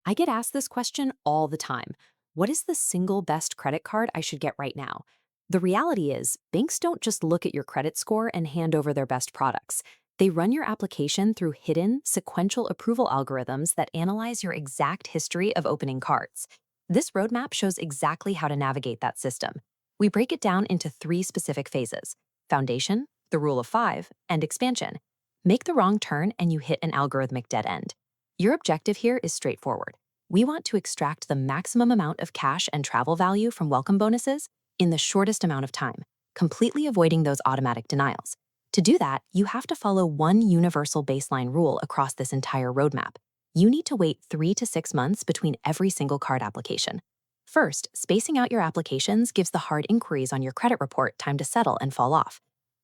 I get asked this question all the time. What is the single best credit card I should get right now? The reality is, banks don't just look at your credit score and hand over their best products. They run your application through hidden, sequential approval algorithms that analyze your exact history of opening cards. This roadmap shows exactly how to navigate that system. We break it down into three specific phases: foundation, the rule of five, and expansion. Make the wrong turn and you hit an algorithmic dead end. Your objective here is straightforward. We want to extract the maximum amount of cash and travel value from welcome bonuses in the shortest amount of time, completely avoiding those automatic denials. To do that, you have to follow one universal baseline rule across this entire roadmap. You need to wait 3 to 6 months between every single card application. First, spacing out your applications gives the hard inquiries on your credit report time to settle and fall off.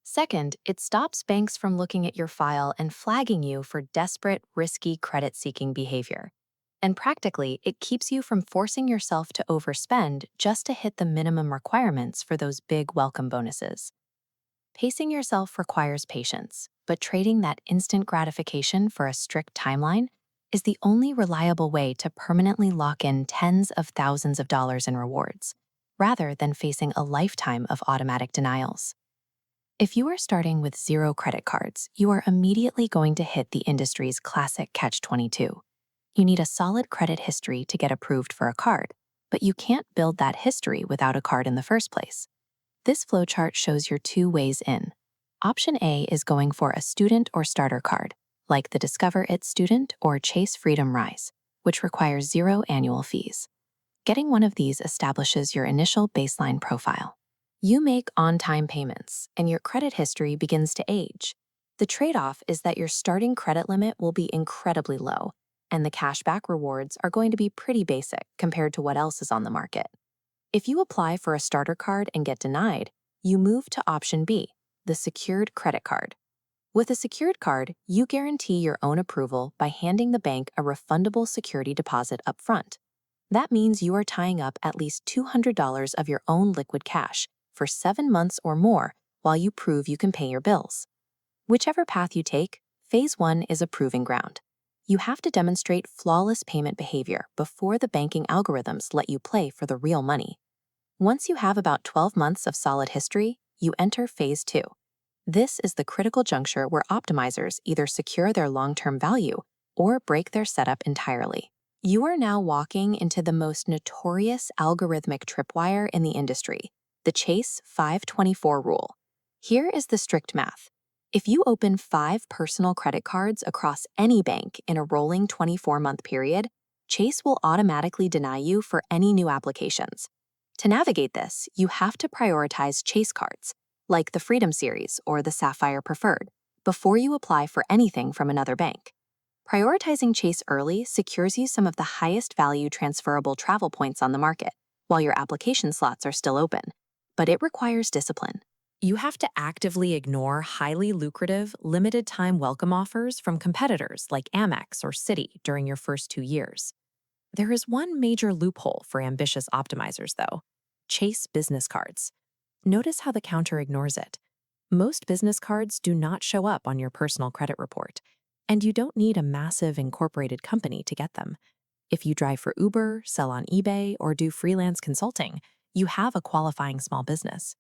Second, it stops banks from looking at your file and flagging you for desperate, risky credit-seeking behavior. And practically, it keeps you from forcing yourself to overspend just to hit the minimum requirements for those big welcome bonuses. Pacing yourself requires patience, but trading that instant gratification for a strict timeline is the only reliable way to permanently lock in tens of thousands of dollars in rewards, rather than facing a lifetime of automatic denials. If you are starting with zero credit cards, you are immediately going to hit the industry's classic catch-22. You need a solid credit history to get approved for a card, but you can't build that history without a card in the first place. This flowchart shows your two ways in. Option A is going for a student or starter card, like the Discover It Student or Chase Freedom Rise, which requires zero annual fees. Getting one of these establishes your initial baseline profile. You make on-time payments, and your credit history begins to age. The trade-off is that your starting credit limit will be incredibly low, and the cashback rewards are going to be pretty basic compared to what else is on the market. If you apply for a starter card and get denied, you move to option B, the secured credit card. With a secured card, you guarantee your own approval by handing the bank a refundable security deposit up front. That means you are tying up at least $200 of your own liquid cash for 7 months or more while you prove you can pay your bills. Whichever path you take, phase 1 is a proving ground. You have to demonstrate flawless payment behavior before the banking algorithms let you play for the real money. Once you have about 12 months of solid history, you enter phase 2. This is the critical juncture where optimizers either secure their long-term value or break their setup entirely. You are now walking into the most notorious algorithmic tripwire in the industry, the Chase 524 rule. Here is the strict math. If you open 5 personal credit cards across any bank in a rolling 24-month period, Chase will automatically deny you for any new applications. To navigate this, you have to prioritize Chase cards, like the Freedom Series or the Sapphire Preferred, before you apply for anything from another bank. Prioritizing Chase early secures you some of the highest value transferable travel points on the market, while your application slots are still open. But it requires discipline. You have to actively ignore highly lucrative, limited-time welcome offers from competitors like Amex or Citi during your first 2 years. There is one major loophole for ambitious optimizers, though: Chase business cards. Notice how the counter ignores it. Most business cards do not show up on your personal credit report, and you don't need a massive incorporated company to get them. If you drive for Uber, sell on eBay, or do freelance consulting, you have a qualifying small business.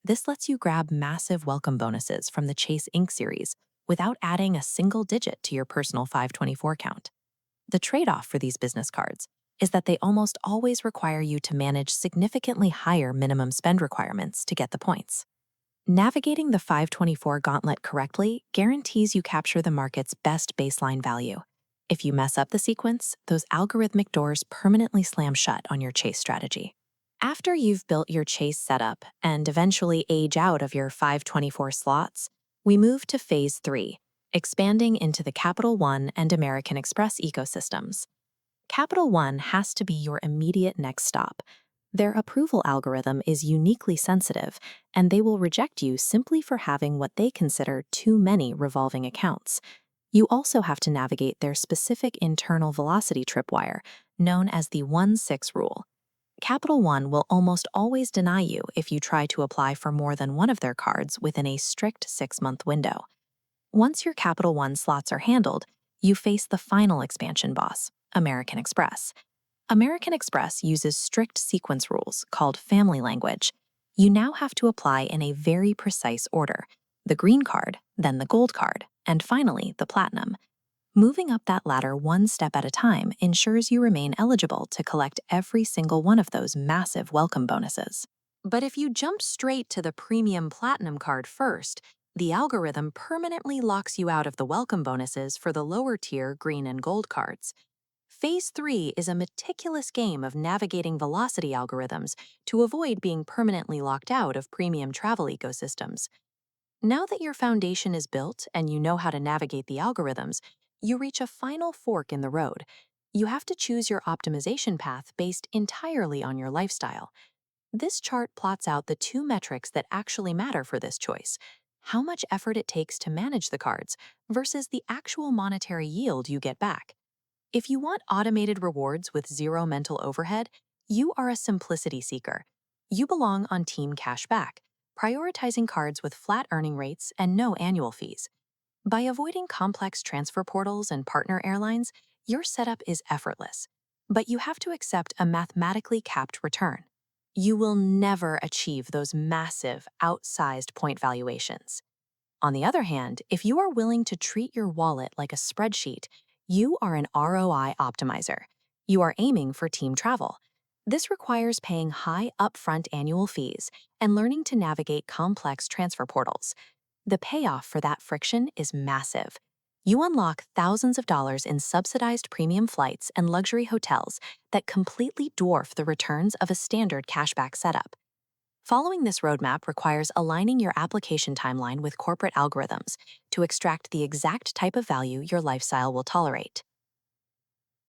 This lets you grab massive welcome bonuses from the Chase Inc. series without adding a single digit to your personal 524 count. The trade-off for these business cards is that they almost always require you to manage significantly higher minimum spend requirements to get the points. Navigating the 524 gauntlet correctly guarantees you capture the market's best baseline value. If you mess up the sequence, those algorithmic doors permanently slam shut on your Chase strategy. After you've built your Chase setup and eventually age out of your 524 slots, we move to phase 3, expanding into the Capital One and American Express ecosystems. Capital One has to be your immediate next stop. Their approval algorithm is uniquely sensitive, and they will reject you simply for having what they consider too many revolving accounts. You also have to navigate their specific internal velocity tripwire, known as the 1-6 rule. Capital One will almost always deny you if you try to apply for more than one of their cards within a strict 6-month window. Once your Capital One slots are handled, you face the final expansion boss, American Express. American Express uses strict sequence rules called family language. You now have to apply in a very precise order: the green card, then the gold card, and finally the platinum. Moving up that ladder one step at a time ensures you remain eligible to collect every single one of those massive welcome bonuses. But if you jump straight to the premium platinum card first, the algorithm permanently locks you out of the welcome bonuses for the lower tier green and gold cards. Phase 3 is a meticulous game of navigating velocity algorithms to avoid being permanently locked out of premium travel ecosystems. Now that your foundation is built and you know how to navigate the algorithms, you reach a final fork in the road. You have to choose your optimization path based entirely on your lifestyle. This chart plots out the two metrics that actually matter for this choice: how much effort it takes to manage the cards versus the actual monetary yield you get back. If you want automated rewards with zero mental overhead, you are a simplicity seeker. You belong on Team Cashback, prioritizing cards with flat earning rates and no annual fees. By avoiding complex transfer portals and partner airlines, your setup is effortless. But you have to accept a mathematically capped return. You will never achieve those massive, outsized point valuations. On the other hand, if you are willing to treat your wallet like a spreadsheet, you are an ROI optimizer. You are aiming for team travel. This requires paying high upfront annual fees and learning to navigate complex transfer portals. The payoff for that friction is massive. You unlock thousands of dollars in subsidized premium flights and luxury hotels that completely dwarf the returns of a standard cashback setup. Following this roadmap requires aligning your application timeline with corporate algorithms to extract the exact type of value your lifestyle will tolerate.